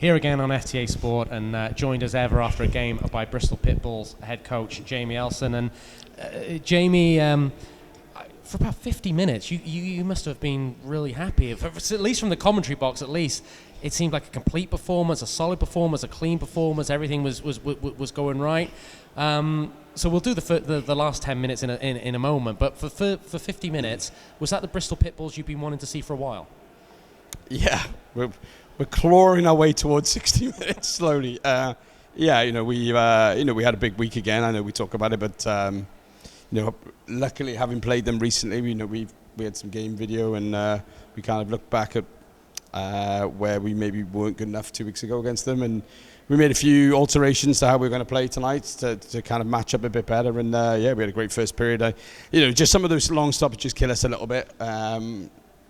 Here again on FTA Sport, and joined as ever after a game by Bristol Pitbulls head coach Jamie Elson. And Jamie, for about 50 minutes, you must have been really happy. At least from the commentary box, at least it seemed like a complete performance, a solid performance, a clean performance. Everything was going right. So we'll do the last 10 minutes in a moment. But for 50 minutes, was that the Bristol Pitbulls you've been wanting to see for a while? Yeah, we're clawing our way towards 60 minutes slowly. We had a big week again. I know we talk about it, but luckily having played them recently, we had some game video, and we kind of looked back at where we maybe weren't good enough 2 weeks ago against them, and we made a few alterations to how we're going to play tonight to kind of match up a bit better. And we had a great first period. Just some of those long stoppages kill us a little bit.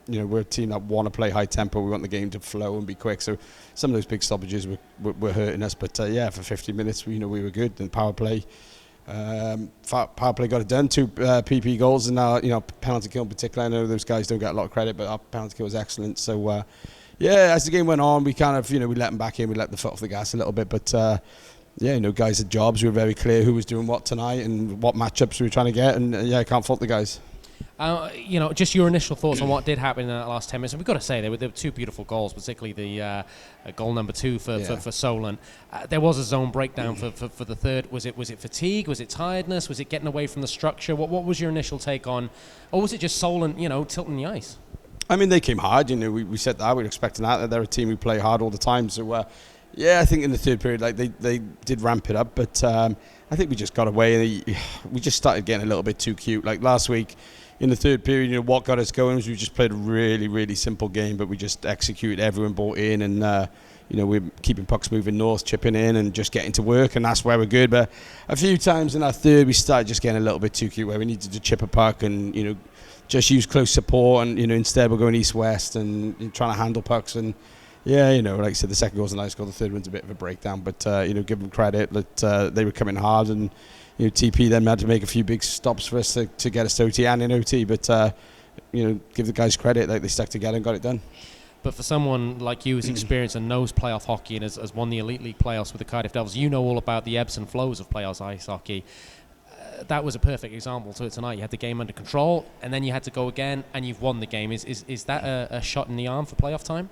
We're a team that want to play high tempo. We want the game to flow and be quick. So some of those big stoppages were hurting us. But for 50 minutes, we were good. And power play got it done. 2 PP goals, and penalty kill in particular. I know those guys don't get a lot of credit, but our penalty kill was excellent. So as the game went on, we kind of we let them back in. We let the foot off the gas a little bit. But guys had jobs. We were very clear who was doing what tonight and what matchups we were trying to get. And I can't fault the guys. Just your initial thoughts on what did happen in that last 10 minutes. And we've got to say, there were 2 beautiful goals, particularly the goal number 2 for Solent. There was a zone breakdown for the third. Was it fatigue? Was it tiredness? Was it getting away from the structure? What was your initial take on, or was it just Solent, tilting the ice? I mean, they came hard. We said that. We were expecting that. They're a team who play hard all the time. So, I think in the third period, they did ramp it up. But I think we just got away. We just started getting a little bit too cute. Like last week, in the third period, what got us going was we just played a really, really simple game, but we just executed. Everyone bought in, and we're keeping pucks moving north, chipping in, and just getting to work, and that's where we're good. But a few times in our third, we started just getting a little bit too cute, where we needed to chip a puck and just use close support, and instead we're going east-west and trying to handle pucks. And like I said, the second goal's a nice goal, the third one's a bit of a breakdown, but give them credit that they were coming hard, and TP then had to make a few big stops for us to get us to OT and in OT, but give the guys credit, they stuck together and got it done. But for someone like you who's experienced and knows playoff hockey and has won the Elite League playoffs with the Cardiff Devils, you know all about the ebbs and flows of playoffs ice hockey. That was a perfect example to it tonight. You had the game under control, and then you had to go again, and you've won the game. Is that a shot in the arm for playoff time?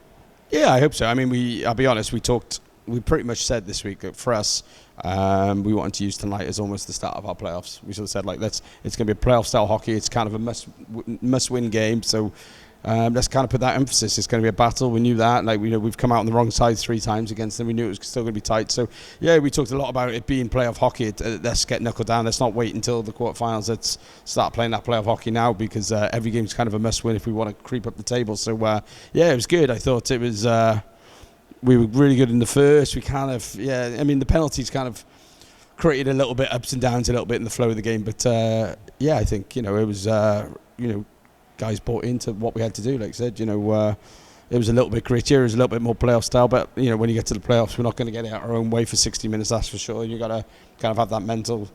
Yeah, I hope so. I mean, I'll be honest, we pretty much said this week that for us, we wanted to use tonight as almost the start of our playoffs. We sort of said, it's going to be a playoff-style hockey. It's kind of a must-win game. So let's kind of put that emphasis. It's going to be a battle. We knew that. We've come out on the wrong side 3 times against them. We knew it was still going to be tight. So, we talked a lot about it being playoff hockey. Let's get knuckled down. Let's not wait until the quarterfinals. Let's start playing that playoff hockey now, because every game's kind of a must-win if we want to creep up the table. So, it was good. I thought it was... we were really good in the first. We kind of, the penalties kind of created a little bit ups and downs a little bit in the flow of the game. But, I think, it was, guys bought into what we had to do. Like I said, it was a little bit grittier. It was a little bit more playoff style. But, when you get to the playoffs, we're not going to get it our own way for 60 minutes, that's for sure. You got to kind of have that mental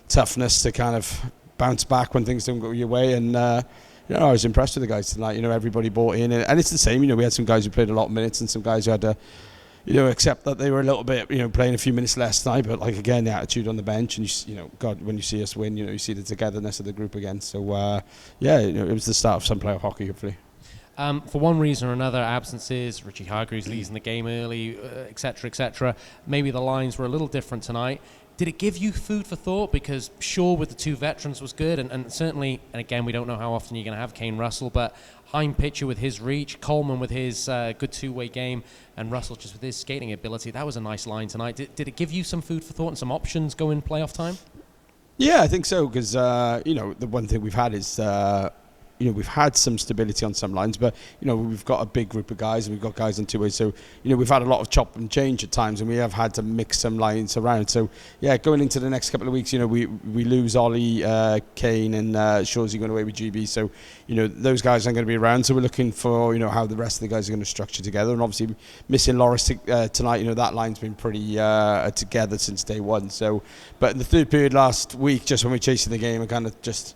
toughness to kind of bounce back when things don't go your way. And, I was impressed with the guys tonight. Everybody bought in, and it's the same. We had some guys who played a lot of minutes, and some guys who had to, accept that they were a little bit, playing a few minutes less tonight. But again, the attitude on the bench, and God, when you see us win, you see the togetherness of the group again. So it was the start of some playoff hockey, hopefully. For one reason or another, absences, Richie Hargreaves losing the game early, etc., etc. Maybe the lines were a little different tonight. Did it give you food for thought? Because Shaw with the 2 veterans was good, and certainly, and again, we don't know how often you're going to have Kane Russell, but Hein Pitcher with his reach, Coleman with his good 2-way game, and Russell just with his skating ability. That was a nice line tonight. Did it give you some food for thought and some options going playoff time? Yeah, I think so, because, the one thing we've had is... we've had some stability on some lines, but, we've got a big group of guys, and we've got guys on 2 ways. So, we've had a lot of chop and change at times, and we have had to mix some lines around. So, going into the next couple of weeks, we lose Ollie, Kane, and Shawsey going away with GB. So, those guys aren't going to be around. So, we're looking for, how the rest of the guys are going to structure together. And obviously, missing Loris tonight, that line's been pretty together since day one. So, but in the third period last week, just when we were chasing the game, I kind of just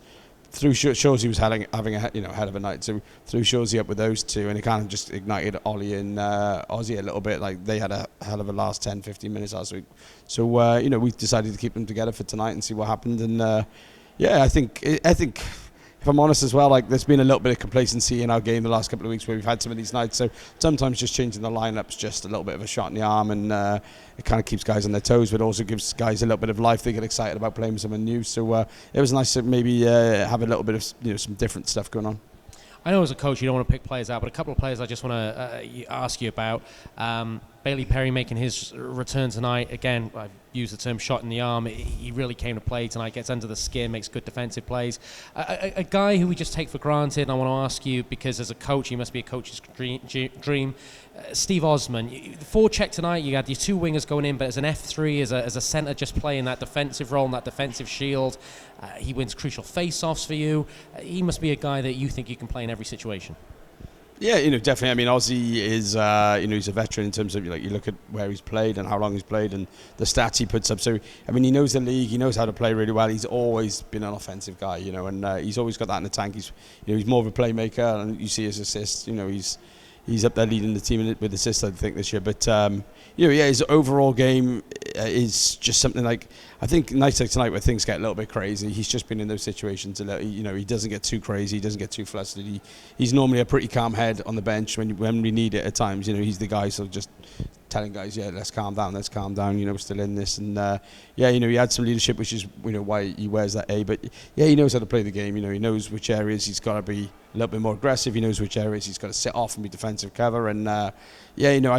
threw Shawsey was having a hell of a night. So threw Shawsey up with those two, and it kind of just ignited Ollie and Ozzy a little bit. Like they had a hell of a last 10-15 minutes last week. So we decided to keep them together for tonight and see what happened. And I think if I'm honest as well, like there's been a little bit of complacency in our game the last couple of weeks where we've had some of these nights. So sometimes just changing the lineup's just a little bit of a shot in the arm, and it kind of keeps guys on their toes, but also gives guys a little bit of life. They get excited about playing with someone new. So it was nice to maybe have a little bit of some different stuff going on. I know as a coach you don't want to pick players out, but a couple of players I just want to ask you about. Bailey Parry making his return tonight. Again, I've used the term shot in the arm. He really came to play tonight, gets under the skin, makes good defensive plays. A guy who we just take for granted, and I want to ask you, because as a coach, he must be a coach's dream. Steve Osman, the forecheck tonight, you had your two wingers going in, but as an F3, as a centre just playing that defensive role and that defensive shield, he wins crucial face-offs for you. He must be a guy that you think you can play in every situation. Yeah, definitely. I mean, Ozzy is, he's a veteran in terms of, you look at where he's played and how long he's played and the stats he puts up. So, I mean, he knows the league. He knows how to play really well. He's always been an offensive guy, and he's always got that in the tank. He's more of a playmaker, and you see his assists. He's up there leading the team with assists, I think, this year. But, his overall game is just something like, I think nights like tonight where things get a little bit crazy, he's just been in those situations. He doesn't get too crazy, he doesn't get too flustered. He's normally a pretty calm head on the bench when we need it at times. He's the guy sort of just telling guys, let's calm down, we're still in this. And he had some leadership, which is why he wears that A. But he knows how to play the game. He knows which areas he's got to be a little bit more aggressive. He knows which areas he's got to sit off and be defensive cover. And I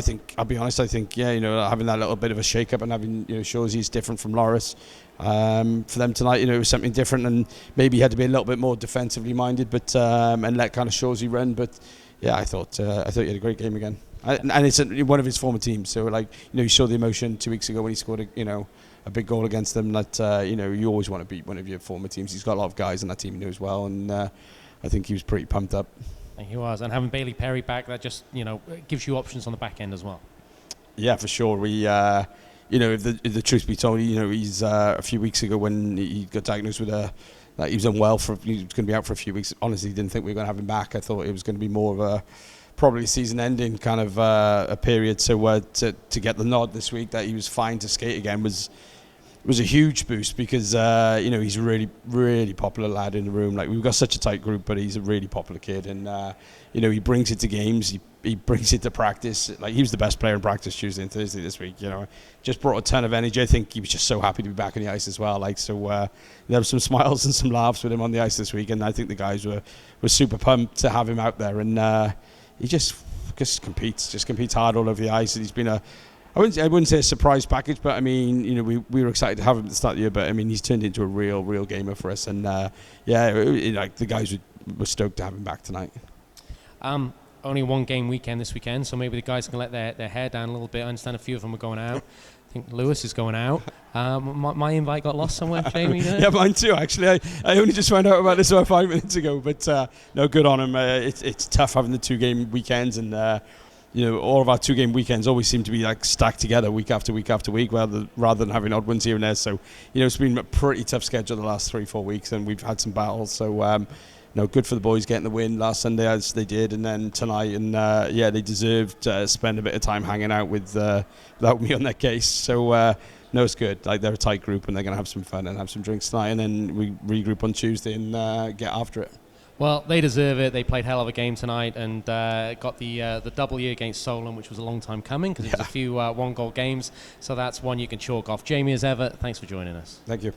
think, I'll be honest, having that little bit of a shake-up and having Shawsey is different from Loris. For them tonight, it was something different, and maybe he had to be a little bit more defensively minded, but and let kind of Shawsey run. But I thought he had a great game again. And it's one of his former teams, so you saw the emotion 2 weeks ago when he scored a big goal against them. That you always want to beat one of your former teams. He's got a lot of guys on that team he knows well, and I think he was pretty pumped up. He was, and having Bailey Parry back, that just gives you options on the back end as well. Yeah, for sure. We if the truth be told, he's a few weeks ago when he got diagnosed with that he was unwell he was going to be out for a few weeks. Honestly, didn't think we were going to have him back. I thought it was going to be more of a probably season-ending kind of a period. So to get the nod this week that he was fine to skate again was a huge boost, because he's a really, really popular lad in the room. Like, we've got such a tight group, but he's a really popular kid, and he brings it to games. He brings it to practice. Like, he was the best player in practice Tuesday and Thursday this week. Just brought a ton of energy. I think he was just so happy to be back on the ice as well. There were some smiles and some laughs with him on the ice this week, and I think the guys were super pumped to have him out there. And he just competes hard all over the ice. And he's been I wouldn't say a surprise package, but I mean, we were excited to have him at the start of the year. But I mean, he's turned into a real gamer for us, and the guys were stoked to have him back tonight. Only one game weekend this weekend, so maybe the guys can let their hair down a little bit. I understand a few of them are going out. I think Lewis is going out. My invite got lost somewhere, Jamie. Yeah, mine too, actually. I only just found out about this about 5 minutes ago, but no, good on him. It's tough having the 2 game weekends, and all of our 2 game weekends always seem to be like stacked together week after week after week, rather than having odd ones here and there. So it's been a pretty tough schedule the last 3-4 weeks, and we've had some battles. So good for the boys getting the win last Sunday as they did, and then tonight, and they deserved to spend a bit of time hanging out without me on their case. So it's good. Like, they're a tight group, and they're going to have some fun and have some drinks tonight, and then we regroup on Tuesday and get after it. Well, they deserve it. They played hell of a game tonight, and got the W against Solent, which was a long time coming, because it was a few 1-goal games. So that's one you can chalk off. Jamie, as ever, thanks for joining us. Thank you.